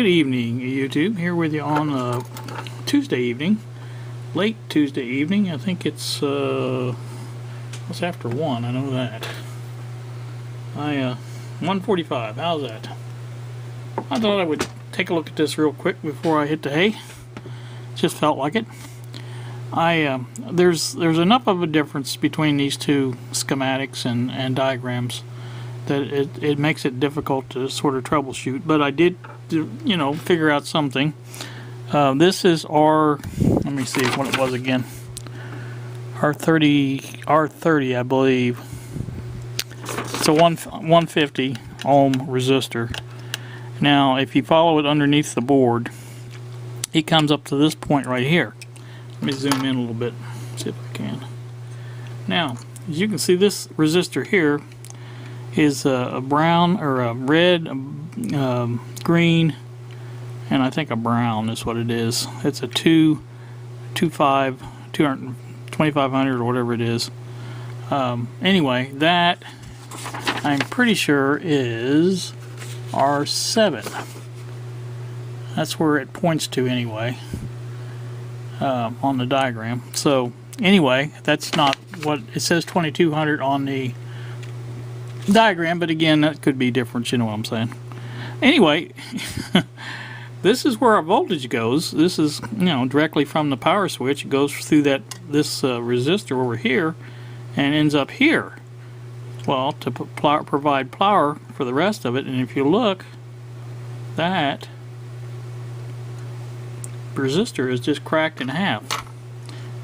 Good evening, YouTube. Here with you on Tuesday evening, late Tuesday evening. I think it's after 1. I know that. 1:45. How's that? I thought I would take a look at this real quick before I hit the hay. Just felt like it. There's enough of a difference between these two schematics and diagrams that it makes it difficult to sort of troubleshoot. But I did, figure out something. This is let me see what it was again. R30, I believe. It's a 150 ohm resistor. Now, if you follow it underneath the board, it comes up to this point right here. Let me zoom in a little bit, see if I can. Now, as you can see, this resistor here is a brown or a red, green, and I think a brown is what it is. It's a 2500 or whatever it is. Anyway, that I'm pretty sure is R7. That's where it points to anyway, on the diagram. So anyway, that's not what it says. 2200 on the diagram, but again, that could be different, you know what I'm saying. Anyway, this is where our voltage goes. This is, directly from the power switch. It goes through this resistor over here and ends up here. Well, to provide power for the rest of it. And if you look, that resistor is just cracked in half.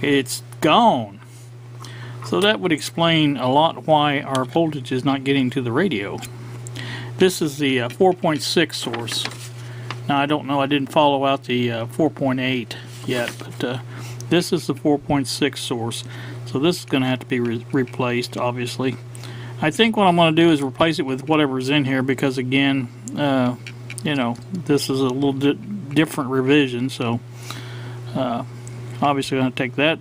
It's gone. So that would explain a lot why our voltage is not getting to the radio. This is the 4.6 source. Now I don't know, I didn't follow out the 4.8 yet, but this is the 4.6 source. So this is going to have to be replaced, obviously. I think what I'm going to do is replace it with whatever's in here, because again, this is a little different revision. So obviously I'm going to take that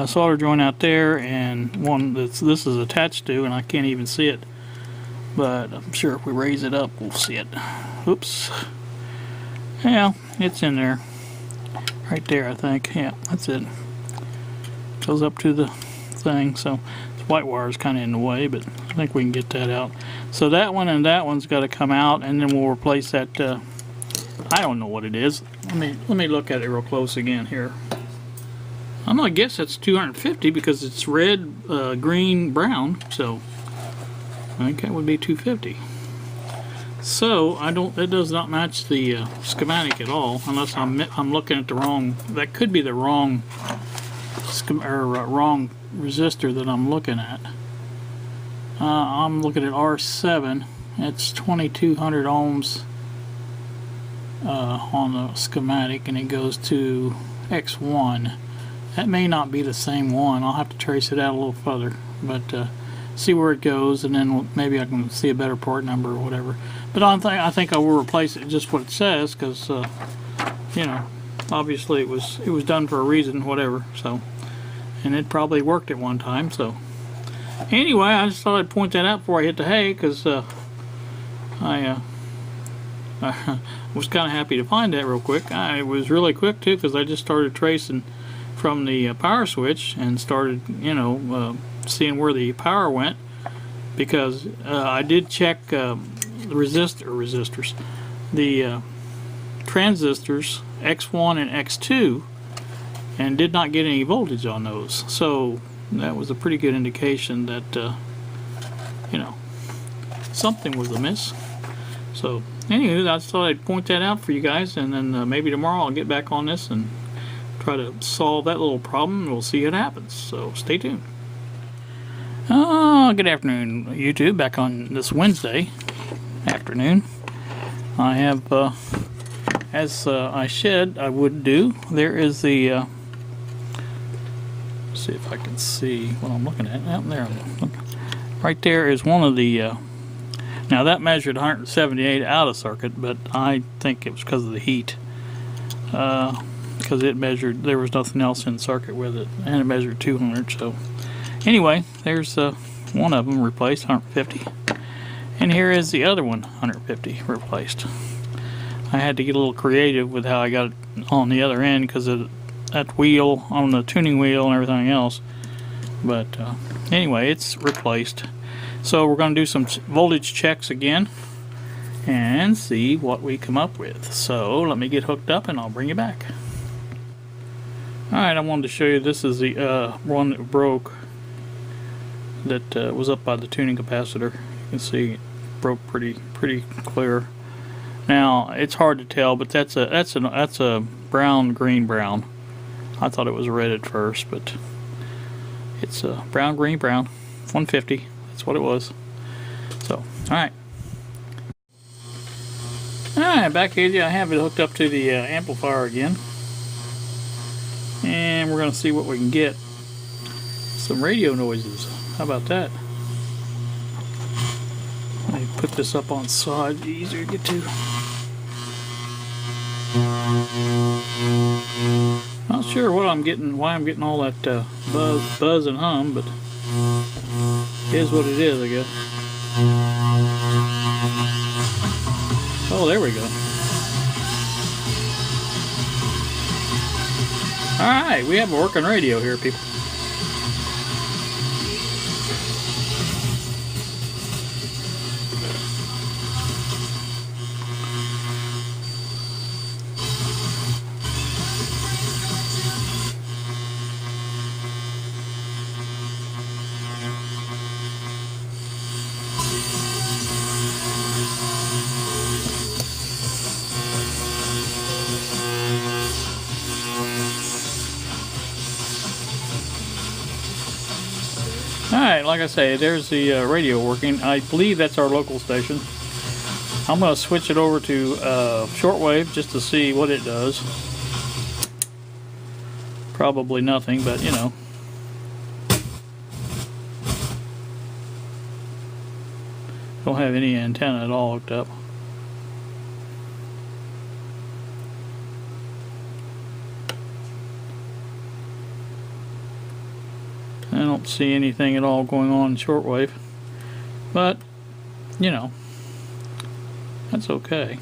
solder joint out there, and one this is attached to, and I can't even see it, but I'm sure if we raise it up we'll see it. Oops. Yeah, it's in there right there, I think. Yeah, that's it. Goes up to the thing, so the white wire is kind of in the way, but I think we can get that out. So that one and that one's got to come out, and then we'll replace that. I don't know what it is. Let me look at it real close again here. I guess that's 250 because it's red, green, brown. So I think that would be 250. So it does not match the schematic at all, unless I'm looking at the wrong. That could be the wrong wrong resistor that I'm looking at. I'm looking at R7. It's 2200 ohms on the schematic, and it goes to X1. That may not be the same one. I'll have to trace it out a little further, but see where it goes, and then maybe I can see a better part number or whatever. But I think I will replace it just what it says, because obviously it was done for a reason, whatever. So, and it probably worked at one time. So anyway, I just thought I'd point that out before I hit the hay, because I was kind of happy to find that real quick. It was really quick too, because I just started tracing from the power switch and started, seeing where the power went, because I did check the transistors X1 and X2, and did not get any voltage on those. So that was a pretty good indication that something was amiss. So anyway, I just thought I'd point that out for you guys, and then maybe tomorrow I'll get back on this and try to solve that little problem, and we'll see what happens. So stay tuned. Good afternoon, YouTube. Back on this Wednesday afternoon. I have, as I said I would do, there is the, let's see if I can see what I'm looking at. Out there, right there is one of the, now that measured 178 out of circuit, but I think it was because of the heat. Because it measured, there was nothing else in circuit with it, and it measured 200. So anyway, there's one of them replaced, 150, and here is the other one, 150, replaced. I had to get a little creative with how I got it on the other end because of that wheel on the tuning wheel and everything else. But anyway, it's replaced. So we're going to do some voltage checks again and see what we come up with. So let me get hooked up and I'll bring you back. Alright, I wanted to show you, this is the one that broke, that was up by the tuning capacitor. You can see it broke pretty clear. Now it's hard to tell, but that's a brown, brown. I thought it was red at first, but it's a brown, 150. That's what it was. So, alright. Alright, back with you. I have it hooked up to the amplifier again. And we're going to see what we can get. Some radio noises. How about that? Let me put this up on side, easier to get to. Not sure what I'm getting, why I'm getting all that buzz and hum, but it is what it is, I guess. Oh, there we go. Alright, we have a working radio here, people. Alright, like I say, there's the radio working. I believe that's our local station. I'm going to switch it over to shortwave just to see what it does. Probably nothing, but you know. Don't have any antenna at all hooked up. I don't see anything at all going on in shortwave, but you know, that's okay.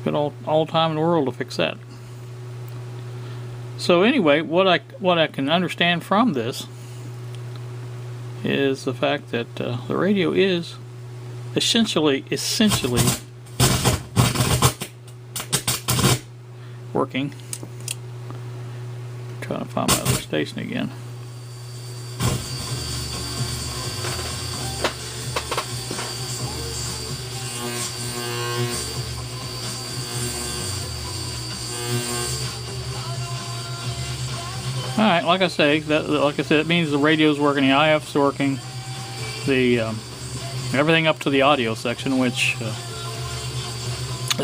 Got all time in the world to fix that. So anyway, what I can understand from this is the fact that the radio is essentially working. Trying to find my other station again. Alright, like I said, it means the radio's working, the IF's working, the everything up to the audio section, which the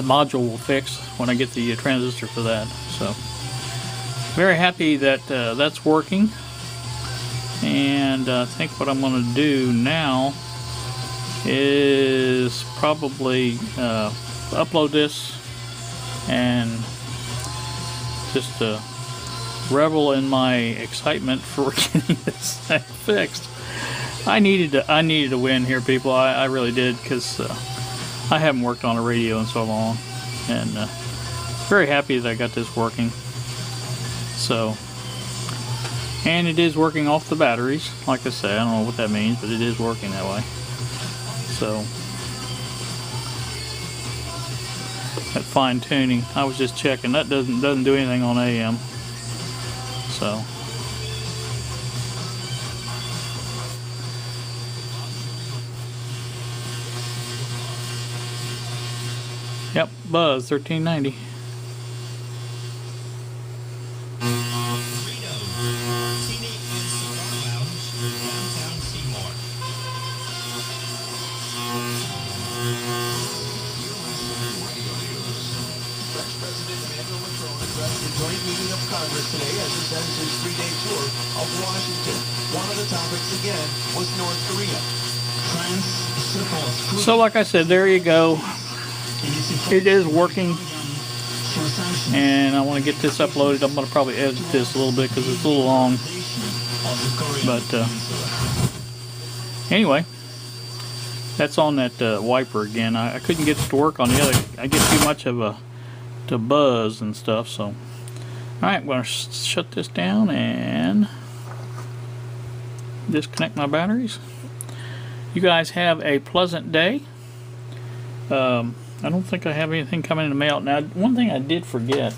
module will fix when I get the transistor for that. So very happy that that's working, and I think what I'm going to do now is probably upload this and just revel in my excitement for getting this thing fixed. I needed to win here, people. I really did, because I haven't worked on a radio in so long, and very happy that I got this working. So, and it is working off the batteries. Like I say, I don't know what that means, but it is working that way. So, that fine tuning, I was just checking. That doesn't do anything on AM. So, yep, Buzz 1390. Joint meeting of Congress today as this ends his 3-day tour of Washington. One of the topics again was North Korea. So like I said, there you go. It is working, and I want to get this uploaded. I'm going to probably edit this a little bit because it's a little long, but anyway, That's on that wiper again. I couldn't get it to work on the other. I get too much of a to buzz and stuff. So, all right, I'm going to shut this down and disconnect my batteries. You guys have a pleasant day. I don't think I have anything coming in the mail. Now, one thing I did forget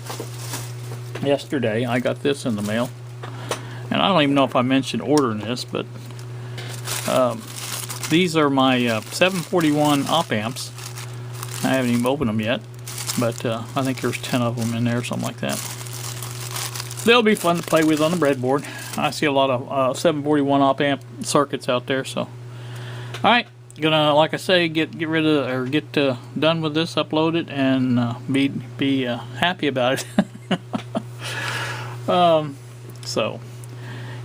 yesterday, I got this in the mail. And I don't even know if I mentioned ordering this, but these are my 741 op amps. I haven't even opened them yet, but I think there's 10 of them in there, something like that. They'll be fun to play with on the breadboard. I see a lot of 741 op amp circuits out there, so. Alright, gonna, like I say, get rid of, or get done with this, upload it, and be happy about it. So,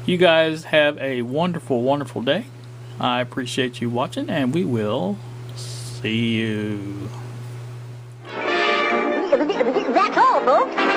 you guys have a wonderful, wonderful day. I appreciate you watching, and we will see you. That's all, folks.